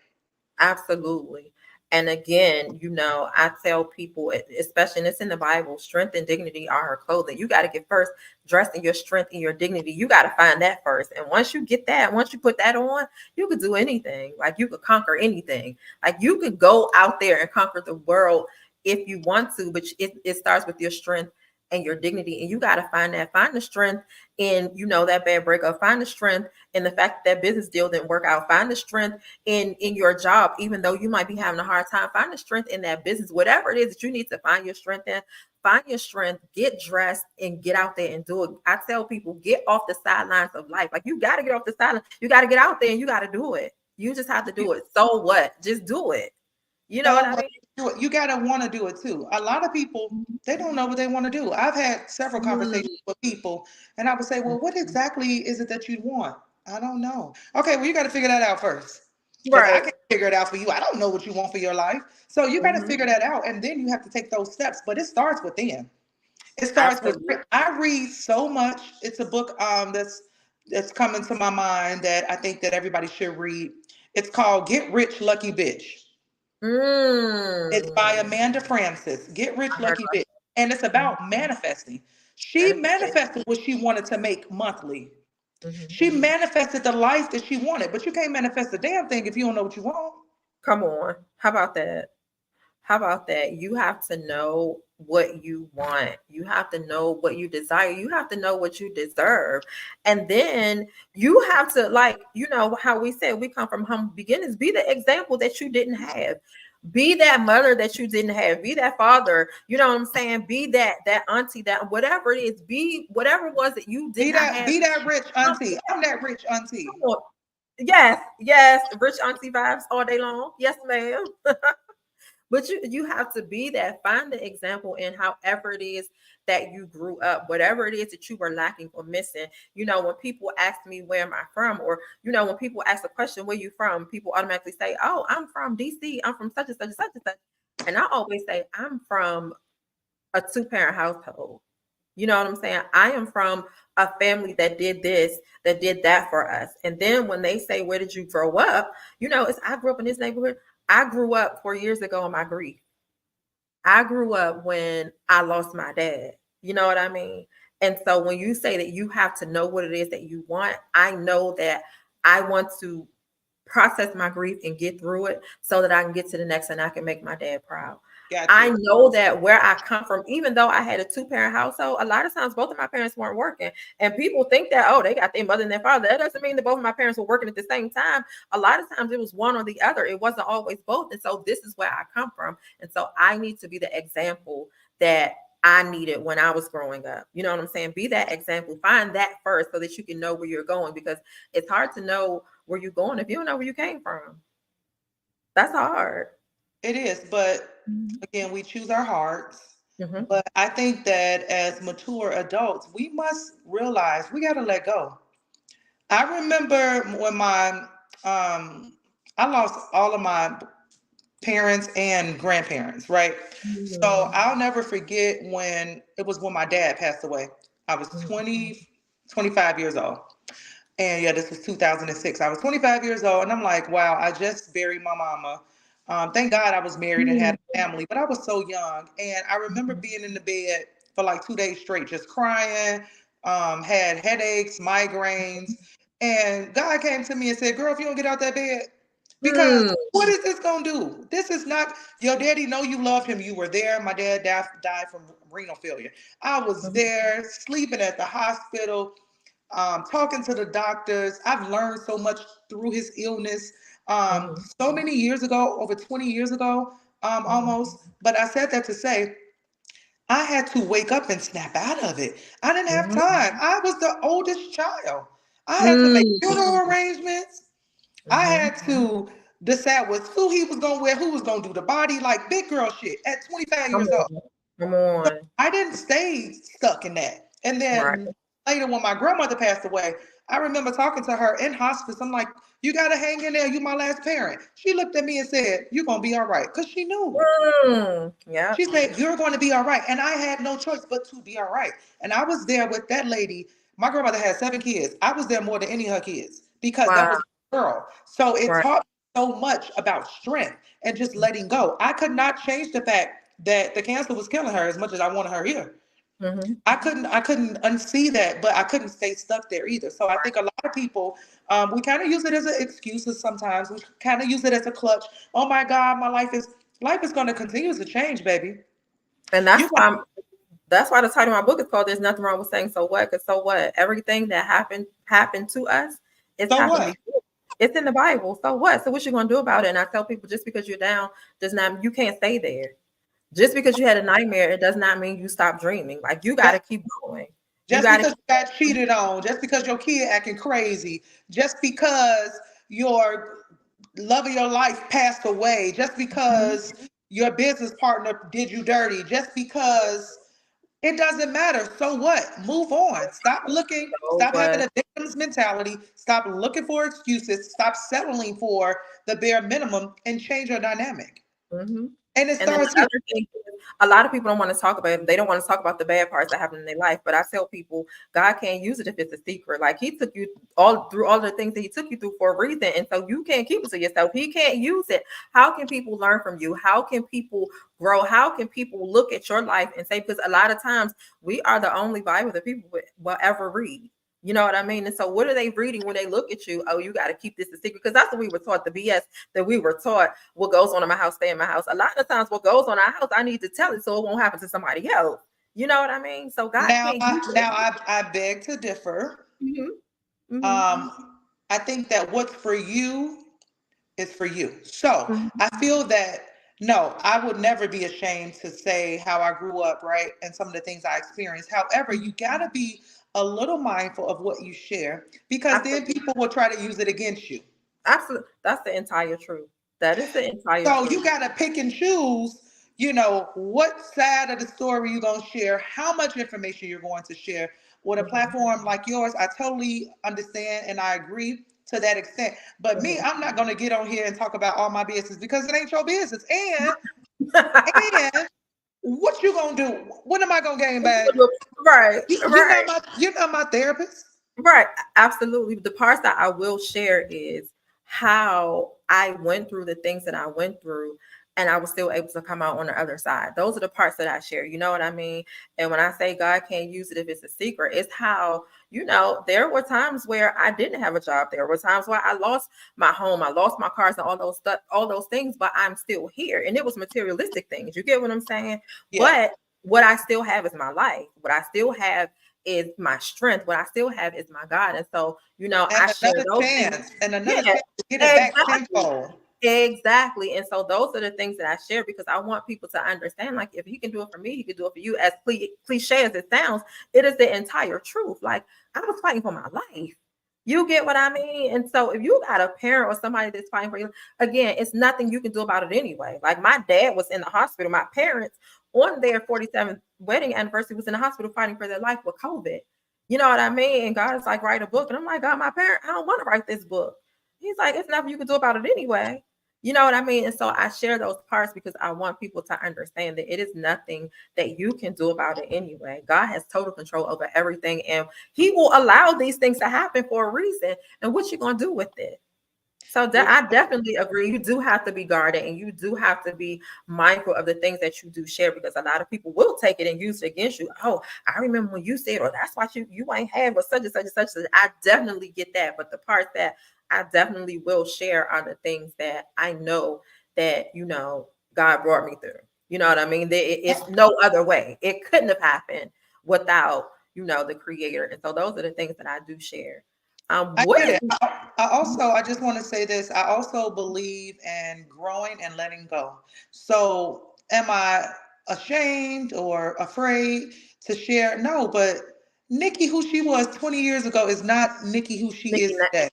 Absolutely. And again, I tell people, especially, and it's in the Bible, strength and dignity are her clothing. You got to get first dressed in your strength and your dignity. You got to find that first. And once you get that, once you put that on, you could do anything. Like you could conquer anything. Like you could go out there and conquer the world if you want to, but it starts with your strength and your dignity. And you got to find the strength in, that bad breakup, find the strength in the fact that business deal didn't work out, find the strength in your job, even though you might be having a hard time. Find the strength in that business, whatever it is that you need to find your strength in. Find your strength, get dressed, and get out there and do it. I tell people, get off the sidelines of life. Like you got to get off the sideline. You got to get out there and you got to do it. You just have to do it. So what? Just do it. You know what So I when mean? you do it, you gotta want to do it too. A lot of people they don't know what they want to do. I've had several conversations Mm. with people, and I would say, "Well, what exactly is it that you want?" I don't know. Okay, well, you got to figure that out first, because I Right. can't figure it out for you. I don't know what you want for your life, so you got to Mhm. figure that out, and then you have to take those steps. But it starts within. It starts with. Absolutely. I read so much. It's a book that's coming to my mind that I think that everybody should read. It's called Get Rich Lucky Bitch. It's by Mm. Amanda Francis. Get Rich I heard Lucky about Bitch. And it's mhm. about manifesting. She Manifestation. manifested what she wanted to make monthly. Mhm. She manifested the life that she wanted, but you can't manifest a damn thing if you don't know what you want. Come on. How about that? How about that? You have to know what you want. You have to know what you desire. You have to know what you deserve. And then you have to, like, how we said we come from humble beginnings. Be the example that you didn't have. Be that mother that you didn't have. Be that father. You know what I'm saying? Be that auntie, that whatever it is. Be whatever it was that you did not have. Be that rich Come auntie. I'm that rich auntie. on. Yes, yes. Rich auntie vibes all day long. Yes, ma'am. But you have to be that. Find the example in however it is that you grew up, whatever it is that you were lacking or missing. When people ask me where am I from, or when people ask a question, where you from, people automatically say, "Oh, I'm from DC. I'm from such and such and such and such." And I always say, I'm from a two-parent household. You know what I'm saying? I am from a family that did this, that did that for us. And then when they say, where did you grow up? It's I grew up in this neighborhood. I grew up 4 years ago in my grief. I grew up when I lost my dad. You know what I mean? And so when you say that you have to know what it is that you want, I know that I want to process my grief and get through it so that I can get to the next and I can make my dad proud. Got I you. know that where I come from, even though I had a two-parent household, a lot of times both of my parents weren't working. And people think that, oh, they got their mother and their father. That doesn't mean that both of my parents were working at the same time. A lot of times it was one or the other. It wasn't always both. And so this is where I come from. And so I need to be the example that I needed when I was growing up. You know what I'm saying? Be that example. Find that first so that you can know where you're going, because it's hard to know where you're going if you don't know where you came from. That's hard. It is, but again, we choose our hearts. Mm-hmm. But I think that as mature adults, we must realize we got to let go. I remember when I lost all of my parents and grandparents, right? So Mm-hmm. I'll never forget when my dad passed away. I was Mm-hmm. 20, 25 years old. And yeah, this was 2006. I was 25 years old, and I'm like, wow, I just buried my mama. Thank God I was married and had a family, but I was so young. And I remember being in the bed for like 2 days straight, just crying, had headaches, migraines. And God came to me and said, girl, if you don't get out that bed, because Mm-hmm. what is this going to do? This is not, your daddy know you love him. You were there. My dad died from renal failure. I was there sleeping at the hospital, talking to the doctors. I've learned so much through his illness. So many years ago, over 20 years ago, almost. But I said that to say, I had to wake up and snap out of it. I didn't have time. I was the oldest child. I had to make funeral arrangements. I Mm-hmm. had to decide what suit he was gonna wear, who was gonna do the body, like big girl shit at 25 Come years old. on. Come on. I didn't stay stuck in that. And Right. then later, when my grandmother passed away, I remember talking to her in hospice. I'm like, you got to hang in there. You my last parent. She looked at me and said, you're going to be all right. Because she knew. Yeah. She said, you're going to be all right. And I had no choice but to be all right. And I was there with that lady. My grandmother had 7 kids. I was there more than any of her kids because that Wow. was my girl. So it Right. taught me so much about strength and just letting go. I could not change the fact that the cancer was killing her as much as I wanted her here. Mm-hmm. I couldn't unsee that, but I couldn't stay stuck there either. So I think a lot of people, we kind of use it as an excuse sometimes. We kind of use it as a clutch. Oh my God, my life is going to continue to change, baby. And You that's why the title of my book is called "There's Nothing Wrong with Saying So What." Because so what? Everything that happened to us, it's so happened what? before. It's in the Bible. So what? So what you gonna do about it? And I tell people, just because you're down does not, you can't stay there. Just because you had a nightmare, it does not mean you stop dreaming. Like, you got to keep going. You Just got to because keep. you got cheated on, just because your kid acting crazy, just because your love of your life passed away, just because your business partner did you dirty, just because it doesn't matter. So what? Move on. Stop looking, So stop having what? a victim's mentality, stop looking for excuses, stop settling for the bare minimum and change your dynamic. Hmm. And it And then starts the here. other thing is, a lot of people don't want to talk about it. They don't want to talk about the bad parts that happen in their life. But I tell people, God can't use it if it's a secret. Like, He took you all through all the things that He took you through for a reason. And so you can't keep it to yourself. He can't use it. How can people learn from you? How can people grow? How can people look at your life and say, because a lot of times we are the only Bible that people will ever read. You know what I mean? And so what are they reading when they look at you? Oh, you got to keep this a secret. Because that's what we were taught, the BS that we were taught. What goes on in my house, stay in my house. A lot of times what goes on in our house, I need to tell it so it won't happen to somebody else. You know what I mean? So God Now, can't use I, it. now I beg to differ. Hmm. Hmm. I think that what's for you is for you. So Hmm. I feel that no, I would never be ashamed to say how I grew up, right? And some of the things I experienced. However, you got to be a little mindful of what you share because then Absolutely. people will try to use it against you. Absolutely. That's the entire truth. That is the entire So truth. you got to pick and choose, what side of the story you're going to share, how much information you're going to share. With a Mhm, platform like yours, I totally understand and I agree to that extent. But me, mhm. I'm not going to get on here and talk about all my business because it ain't your business. And what you going to do? What am I going to gain by? Right, You're not right. my therapist. Right, absolutely. The parts that I will share is how I went through the things that I went through and I was still able to come out on the other side. Those are the parts that I share. You know what I mean? And when I say God can't use it if it's a secret, it's how, there were times where I didn't have a job. There were times where I lost my home, I lost my cars and all those stuff, all those things, but I'm still here. And it was materialistic things. You get what I'm saying? Yeah. But what I still have is my life. What I still have is my strength. What I still have is my God. And so, I And share another those things. chance, and another Yeah, chance to get it back exactly. tenfold. Exactly. And so those are the things that I share because I want people to understand, like, if he can do it for me, he can do it for you. As cliche as it sounds, it is the entire truth. Like, I was fighting for my life. You get what I mean? And so if you got a parent or somebody that's fighting for you, again, it's nothing you can do about it anyway. Like, my dad was in the hospital. My parents on their 47th wedding anniversary was in the hospital fighting for their life with COVID. You know what I mean? And God is like, write a book. And I'm like, God, my parent, I don't want to write this book. He's like, it's nothing you can do about it anyway. You know what I mean? And so I share those parts because I want people to understand that it is nothing that you can do about it anyway. God has total control over everything, and he will allow these things to happen for a reason. And what you going to do with it? So I definitely agree. You do have to be guarded and you do have to be mindful of the things that you do share because a lot of people will take it and use it against you. Oh, I remember when you said, or that's why you ain't have but such and such and such. I definitely get that. But the part that I definitely will share are the things that I know that, God brought me through. You know what I mean? It's no other way. It couldn't have happened without, the creator. And so those are the things that I do share. I What get is it. I just want to say this. I also believe in growing and letting go. So, am I ashamed or afraid to share? No, but Nikki, who she was 20 years ago, is not Nikki, who she Nikki, is today.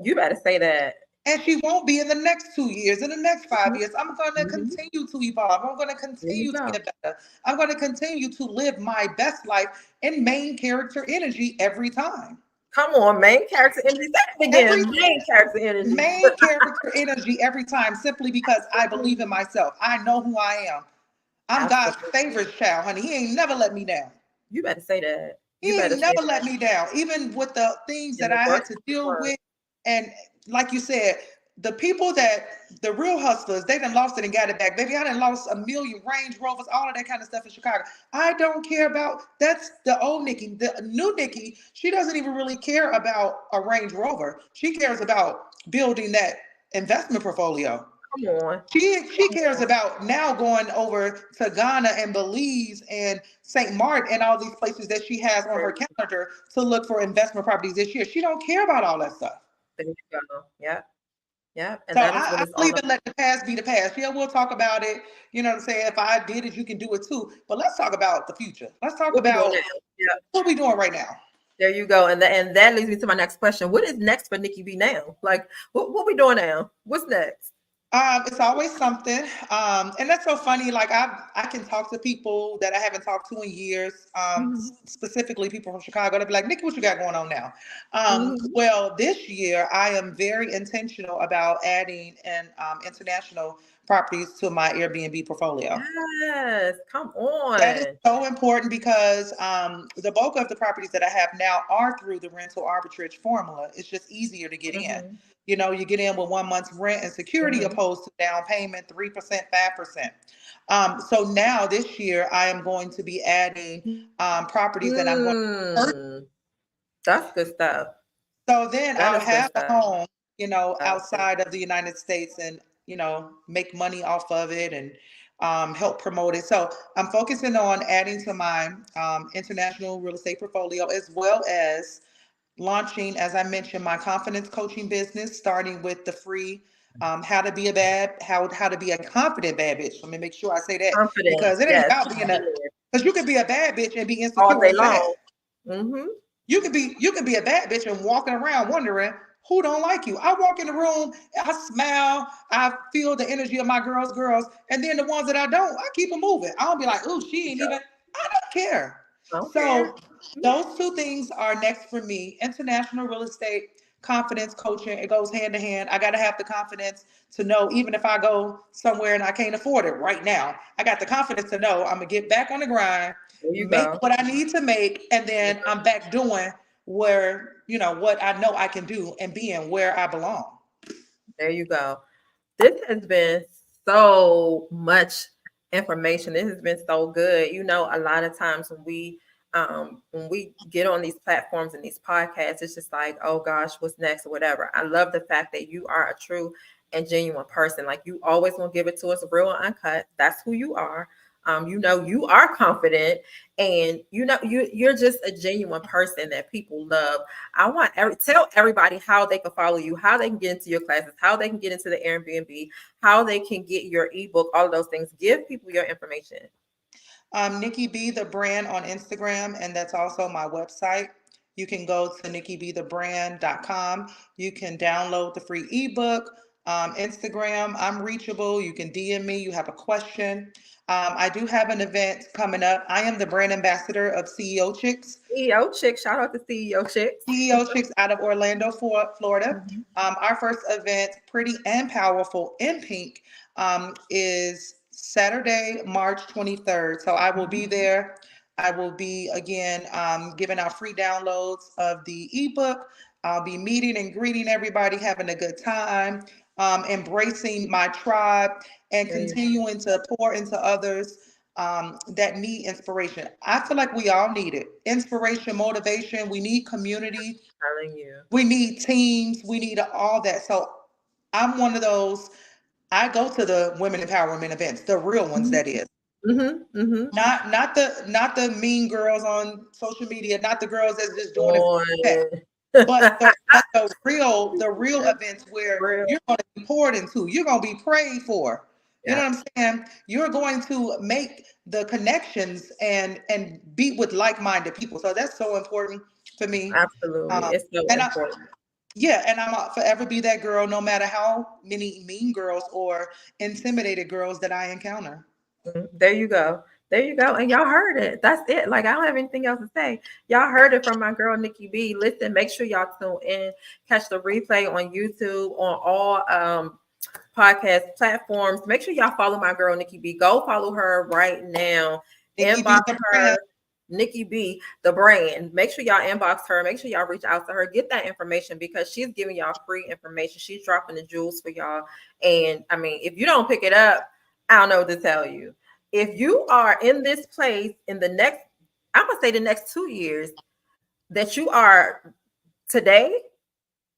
you better say that. And she won't be in the next 2 years, in the next 5 years. I'm going to Mhm. continue to evolve. I'm going to There you continue to go. get better. I'm going to continue to live my best life in main character energy every time. Come on, main character energy. Say it Every again. Main character energy. main character energy every time, simply because I believe in myself. I know who I am. I'm God's Absolutely. favorite child, honey. He ain't never let me down. You better say that. You He better ain't say never let that. me down, even with the things In that the I had worst to of deal times. with. And like you said, the people the real hustlers, they done lost it and got it back. Baby, I done lost a million Range Rovers, all of that kind of stuff in Chicago. I don't care about, that's the old Nikki. The new Nikki, she doesn't even really care about a Range Rover. She cares about building that investment portfolio. Come on. She Come cares on. about now going over to Ghana and Belize and St. Martin and all these places that she has on There her you calendar to look for investment properties this year. She don't care about all that stuff. there you go. Yep. Yep. And So that is what I it's all believe about. in let the past be the past. Yeah, we'll talk about it. You know what I'm saying? If I did it, you can do it too. But let's talk about the future. Let's talk What we doing about now? Yep. what we doing right now. There you go. And that leads me to my next question. What is next for Nikki B now? Like, what we doing now? What's next? It's always something, and that's so funny. Like I can talk to people that I haven't talked to in years, Mhm. specifically people from Chicago. They'll be like, "Nikki, what you got going on now?" Mhm. Well, this year I am very intentional about adding an international properties to my Airbnb portfolio. Yes. Come That is on. so important because the bulk of the properties that I have now are through the rental arbitrage formula. It's just easier to get in. Mhm. You get in with 1 month's rent and security Mhm. opposed to down payment, 3%, 5%. So now this year, I am going to be adding properties and I'm going to. Mm. That's good stuff. So then That I'll is good have a stuff. home, outside of the United States and, make money off of it and help promote it. So I'm focusing on adding to my international real estate portfolio as well as launching, as I mentioned, my confidence coaching business, starting with the free how to be a confident bad bitch. Let me make sure I say that Confidence. because it ain't Yes. about being because you could be a bad bitch and be All insecure day and sad. long. Mhm. You can be a bad bitch and walking around wondering who don't like you. I walk in the room, I smile, I feel the energy of my girls, and then the ones that I don't, I keep them moving. I don't be like, oh, she ain't even, I don't care. I don't care. So those two things are next for me. International real estate, confidence coaching, it goes hand to hand. I got to have the confidence to know, even if I go somewhere and I can't afford it right now, I got the confidence to know I'm going to get back on the grind, There you make go. what I need to make, and then I'm back doing where, what I know I can do and being where I belong. There you go. This has been so much information. This has been so good. A lot of times when we get on these platforms and these podcasts, it's just like, oh gosh, what's next or whatever. I love the fact that you are a true and genuine person. Like, you always want to give it to us real and uncut. That's who you are. You are confident, and you're just a genuine person that people love. I want tell everybody how they can follow you, how they can get into your classes, how they can get into the Airbnb, how they can get your ebook, all of those things. Give people your information. Nikki B the brand on Instagram, and that's also my website. You can go to nikkibethebrand.com. You can download the free ebook. Instagram, I'm reachable. You can DM me. You have a question. I do have an event coming up. I am the brand ambassador of CEO Chicks. CEO Chicks, shout out to CEO Chicks. CEO Chicks out of Orlando, Florida. Mhm. Our first event, Pretty and Powerful in Pink, is Saturday, March 23rd. So I will be there. I will be again giving out free downloads of the ebook. I'll be meeting and greeting everybody, having a good time, embracing my tribe, and There you continuing to pour into others that need inspiration. I feel like we all need it. Inspiration, motivation. We need community. telling you. We need teams. We need all that. So I'm one of those. I go to the women empowerment events, the real ones, that is. Mm-hmm. Mm-hmm. Not the mean girls on social media, not the girls that's just doing it for that, On. but the real events where Real. you're going to be poured into, you're going to be prayed for. You know Yeah, what I'm saying? You're going to make the connections and be with like-minded people. So that's so important for me. absolutely. Um, It's so and I, important. yeah, and I'm forever be that girl, no matter how many mean girls or intimidated girls that I encounter. There you go. There you go. And y'all heard it. That's it. Like, I don't have anything else to say. Y'all heard it from my girl Nikki B. Listen, make sure y'all tune in, catch the replay on YouTube, on all podcast platforms. Make sure y'all follow my girl Nikki B. Go follow her right now. Nikki B Inbox the her, brand. Nikki B, the brand. Make sure y'all inbox her. Make sure y'all reach out to her. Get that information, because she's giving y'all free information. She's dropping the jewels for y'all. And I mean, if you don't pick it up, I don't know what to tell you. If you are in this place in the next, I'm gonna say the next 2 years that you are today,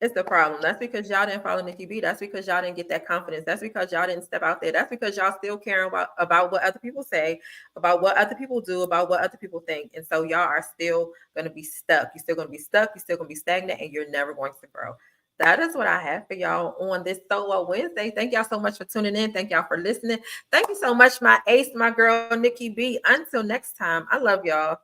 it's the problem. That's because y'all didn't follow Nikki B. That's because y'all didn't get that confidence. That's because y'all didn't step out there. That's because y'all still caring about what other people say, about what other people do, about what other people think. And so y'all are still going to be stuck. You're still going to be stuck. You're still going to be stagnant, and you're never going to grow. That is what I have for y'all on this Solo Wednesday. Thank y'all so much for tuning in. Thank y'all for listening. Thank you so much, my ace, my girl, Nikki B. Until next time, I love y'all.